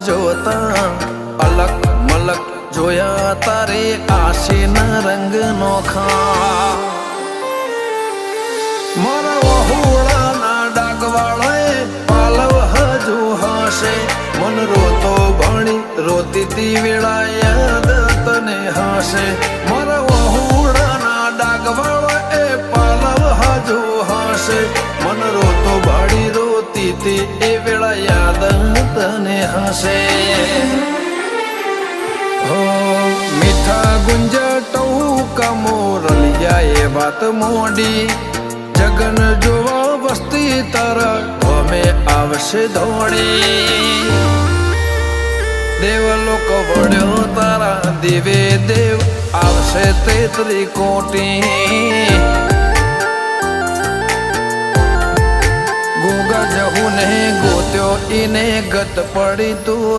જોતા અલક મલક જોયા તારે આશીના રંગ નોખા મારા વહુડાના ડાગવાળાએ પાલવ હજુ હશે મન રોતો ભણી રોતી તી વેળા યાદ તને હશે મારા વહુડાના ડાગવાળાએ પાલવ હજુ હશે મન રોતો ભાડી રોતી તી એ વેળા યાદ તને હશે મીઠા ગુંજટો કમોરલિયા એ વાત મોડી જગન જોવા વસ્તી તરફ અમે આવશે દોડી દેવલોક વળ્યો તારા દેવે દેવ આવશે તે ત્રિકોટી ગોગા જહુ ને ગોત્યો ઈને ગત પડી તું